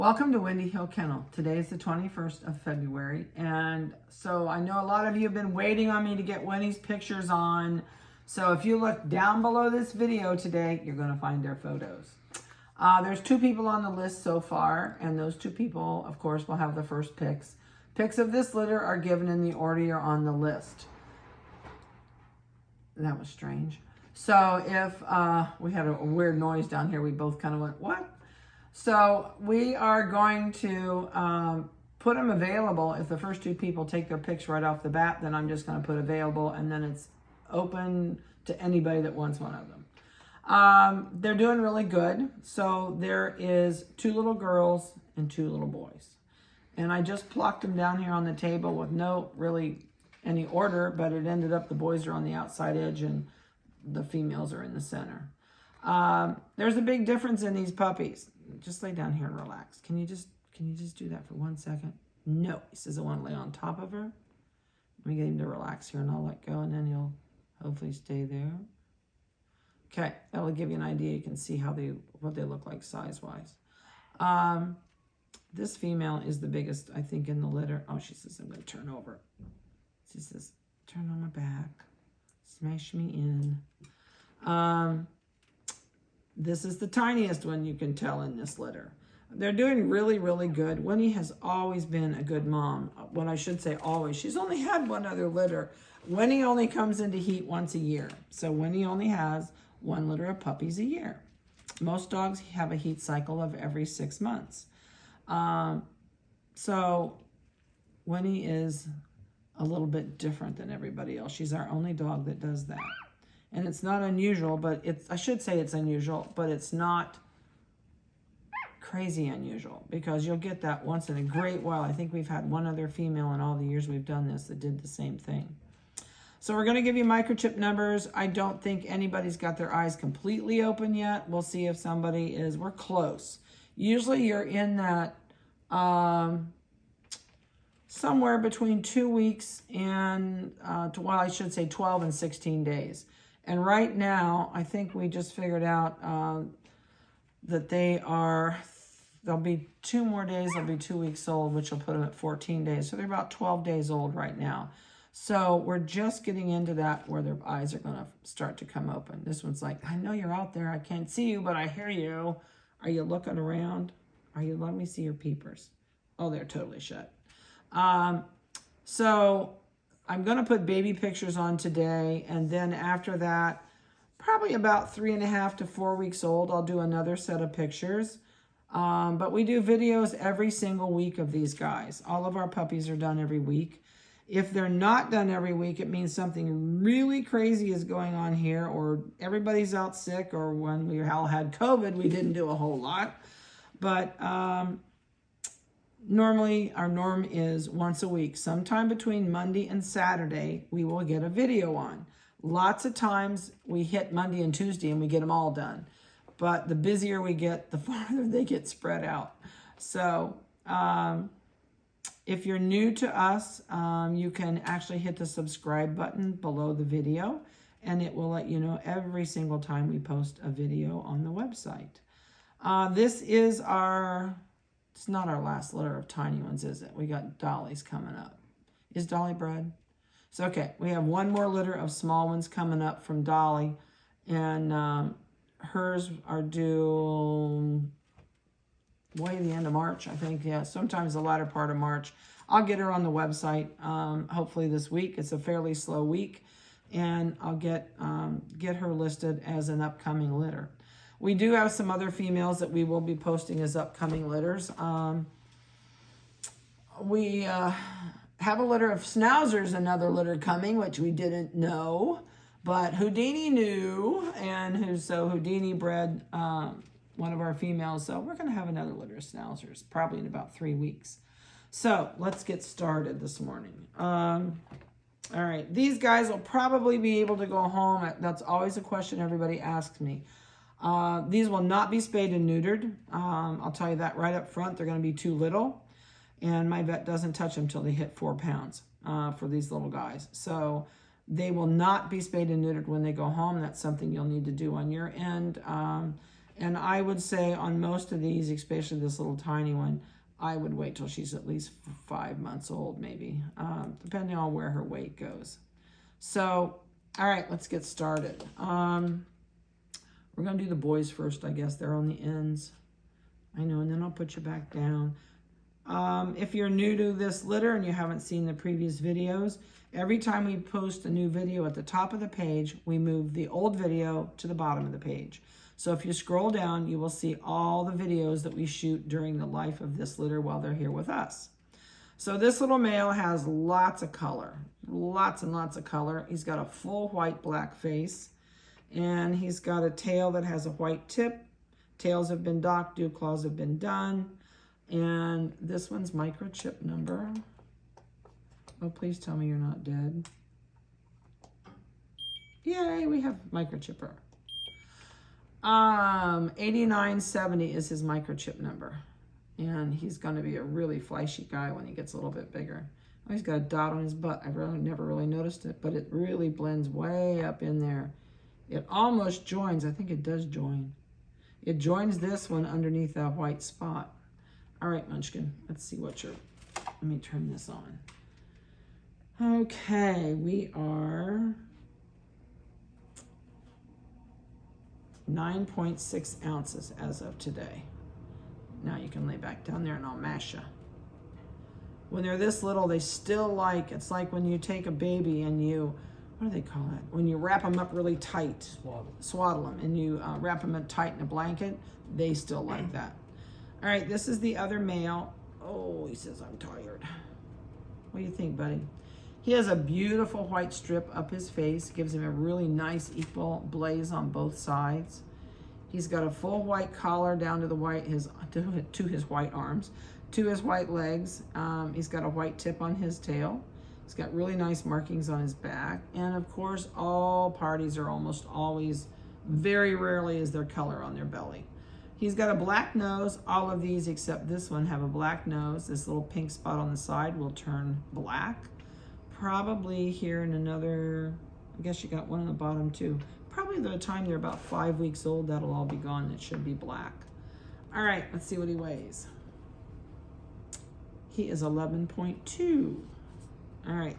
Welcome to Winnie Hill Kennel. Today is the 21st of February, and so I know a lot of you have been waiting on me to get Winnie's pictures on. So if you look down below this video today, you're going to find their photos. There's 2 people on the list so far, and those 2 people, of course, will have the first pics. Pics of this litter are given in the order you're on the list. That was strange. So if we had a weird noise down here, we both kind of went, what? So we are going to put them available. If the first 2 people take their pics right off the bat, then I'm just going to put available, and then it's open to anybody that wants one of them. They're doing really good. So there is 2 little girls and 2 little boys. And I just plucked them down here on the table with no really any order, but it ended up the boys are on the outside edge and the females are in the center. There's a big difference in these puppies. Just lay down here and relax. Can you just do that for 1 second? No, he says I want to lay on top of her. Let me get him to relax here and I'll let go, and then he'll hopefully stay there. Okay, that'll give you an idea. You can see what they look like size-wise. This female is the biggest, I think, in the litter. Oh, she says I'm going to turn over. She says, turn on my back. Smash me in. This is the tiniest one, you can tell, in this litter. They're doing really, really good. Winnie has always been a good mom. What I should say always. She's only had 1 other litter. Winnie only comes into heat once a year. So Winnie only has 1 litter of puppies a year. Most dogs have a heat cycle of every 6 months. So Winnie is a little bit different than everybody else. She's our only dog that does that. And it's not unusual, but I should say it's unusual, but it's not crazy unusual, because you'll get that once in a great while. I think we've had 1 other female in all the years we've done this that did the same thing. So we're going to give you microchip numbers. I don't think anybody's got their eyes completely open yet. We'll see if somebody is. We're close. Usually you're in that somewhere between 2 weeks and, I should say 12 and 16 days. And right now, I think we just figured out that there'll be 2 more days, they'll be 2 weeks old, which will put them at 14 days. So they're about 12 days old right now. So we're just getting into that where their eyes are going to start to come open. This one's like, I know you're out there. I can't see you, but I hear you. Are you looking around? Let me see your peepers. Oh, they're totally shut. So I'm going to put baby pictures on today, and then after that, probably about 3.5 to 4 weeks old, I'll do another set of pictures. But we do videos every single week of these guys. All of our puppies are done every week. If they're not done every week, it means something really crazy is going on here, or everybody's out sick, or when we all had COVID, we didn't do a whole lot. But normally, our norm is once a week. Sometime between Monday and Saturday, we will get a video on. Lots of times, we hit Monday and Tuesday, and we get them all done. But the busier we get, the farther they get spread out. So, if you're new to us, you can actually hit the subscribe button below the video, and it will let you know every single time we post a video on the website. This is it's not our last litter of tiny ones, is it? We got Dolly's coming up. Is Dolly bred? So, okay, we have 1 more litter of small ones coming up from Dolly, and hers are due way the end of March, I think. Yeah, sometimes the latter part of March. I'll get her on the website hopefully this week. It's a fairly slow week, and I'll get her listed as an upcoming litter. We do have some other females that we will be posting as upcoming litters. We have a litter of schnauzers, another litter coming, which we didn't know, but Houdini knew, and so Houdini bred one of our females. So we're going to have another litter of schnauzers, probably in about 3 weeks. So let's get started this morning. All right, these guys will probably be able to go home. That's always a question everybody asks me. These will not be spayed and neutered. I'll tell you that right up front. They're going to be too little, and my vet doesn't touch them until they hit 4 pounds for these little guys. So they will not be spayed and neutered when they go home. That's something you'll need to do on your end. And I would say on most of these, especially this little tiny one, I would wait till she's at least 5 months old, maybe, depending on where her weight goes. So, all right, let's get started. We're going to do the boys first, I guess. They're on the ends. I know, and then I'll put you back down. If you're new to this litter and you haven't seen the previous videos, every time we post a new video at the top of the page, we move the old video to the bottom of the page. So if you scroll down, you will see all the videos that we shoot during the life of this litter while they're here with us. So this little male has lots of color, lots and lots of color. He's got a full white black face, and he's got a tail that has a white tip. Tails have been docked, dew claws have been done. And this one's microchip number. Oh, please tell me you're not dead. Yay, we have microchipper. 8970 is his microchip number. And he's going to be a really flashy guy when he gets a little bit bigger. Oh, he's got a dot on his butt. I've never really noticed it, but it really blends way up in there. It almost joins. I think it does join. It joins this one underneath that white spot. All right, Munchkin, let's see what you're, let me turn this on. Okay, we are 9.6 ounces as of today. Now you can lay back down there and I'll mash you. When they're this little, they still it's like when you take a baby and you, what do they call it? When you wrap them up really tight, swaddle them, and you wrap them up tight in a blanket, they still like that. All right, this is the other male. Oh, he says, I'm tired. What do you think, buddy? He has a beautiful white strip up his face. Gives him a really nice equal blaze on both sides. He's got a full white collar down to the white, to his white arms, to his white legs. He's got a white tip on his tail. He's got really nice markings on his back. And of course, all parties are almost always, very rarely is there color on their belly. He's got a black nose. All of these except this one have a black nose. This little pink spot on the side will turn black. Probably here in another, I guess you got one on the bottom too. Probably by the time they're about 5 weeks old, that'll all be gone. It should be black. All right, let's see what he weighs. He is 11.2. All right,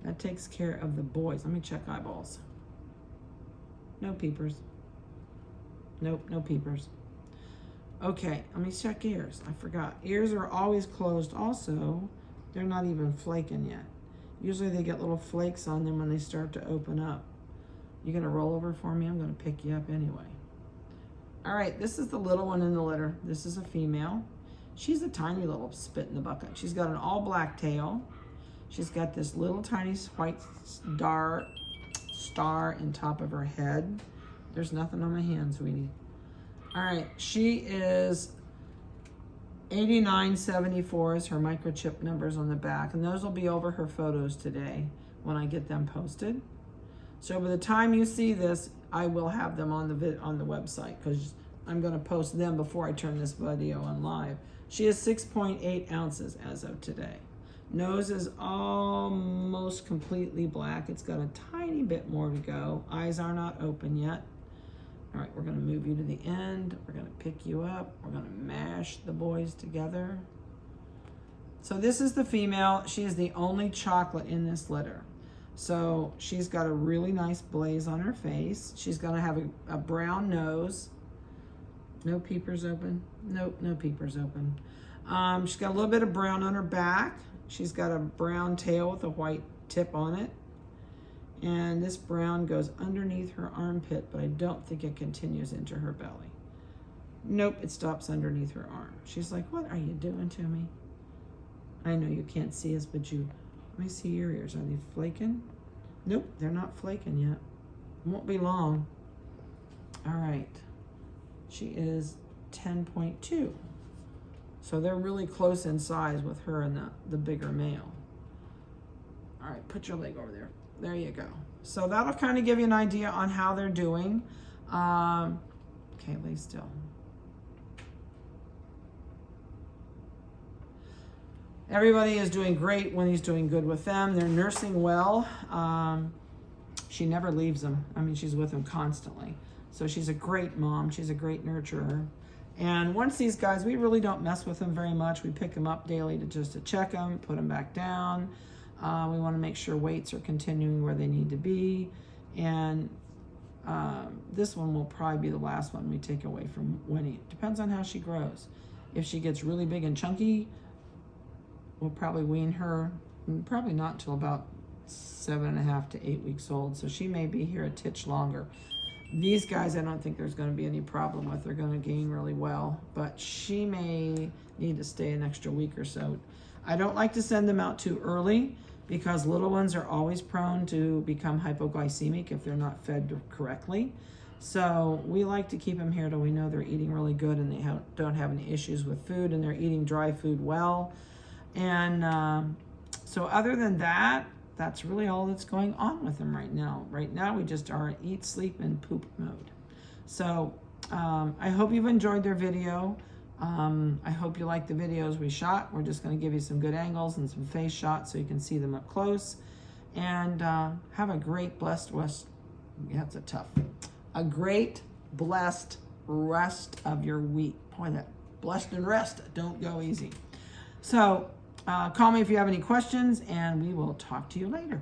that takes care of the boys. Let me check eyeballs. No peepers. Nope, no peepers. Okay, let me check ears. I forgot. Ears are always closed also. They're not even flaking yet. Usually they get little flakes on them when they start to open up. You gonna roll over for me? I'm gonna pick you up anyway. All right, this is the little one in the litter. This is a female. She's a tiny little spit in the bucket. She's got an all black tail. She's got this little tiny white star in top of her head. There's nothing on my hand, sweetie. All right, she is 8974 is her microchip numbers on the back, and those will be over her photos today when I get them posted. So by the time you see this, I will have them on the website because I'm going to post them before I turn this video on live. She is 6.8 ounces as of today. Nose is almost completely black. It's got a tiny bit more to go. Eyes are not open yet. All right, we're gonna move you to the end. We're gonna pick you up. We're gonna mash the boys together. So this is the female. She is the only chocolate in this litter. So she's got a really nice blaze on her face. She's gonna have a brown nose. No peepers open. Nope, no peepers open. She's got a little bit of brown on her back. She's got a brown tail with a white tip on it. And this brown goes underneath her armpit, but I don't think it continues into her belly. Nope, it stops underneath her arm. She's like, what are you doing to me? I know you can't see us, but let me see your ears. Are they flaking? Nope, they're not flaking yet. Won't be long. All right, she is 10.2. So they're really close in size with her and the bigger male. All right, put your leg over there. There you go. So that'll kind of give you an idea on how they're doing. Okay, lay still. Everybody is doing great. Winnie's doing good with them. They're nursing well. She never leaves them. I mean, she's with them constantly. So she's a great mom. She's a great nurturer. And once these guys, we really don't mess with them very much. We pick them up daily to check them, put them back down. We want to make sure weights are continuing where they need to be. And this one will probably be the last one we take away from Winnie. Depends on how she grows. If she gets really big and chunky, we'll probably wean her, probably not until about 7.5 to 8 weeks old. So she may be here a titch longer. These guys, I don't think there's going to be any problem with. They're going to gain really well, but she may need to stay an extra week or so. I don't like to send them out too early because little ones are always prone to become hypoglycemic if they're not fed correctly. So we like to keep them here till we know they're eating really good and they don't have any issues with food and they're eating dry food well. And so other than that, that's really all that's going on with them right now. Right now, we just are eat, sleep, and poop mode. So I hope you've enjoyed their video. I hope you like the videos we shot. We're just going to give you some good angles and some face shots so you can see them up close. And have a great, blessed a great, blessed rest of your week. Boy, that blessed and rest don't go easy. So call me if you have any questions, and we will talk to you later.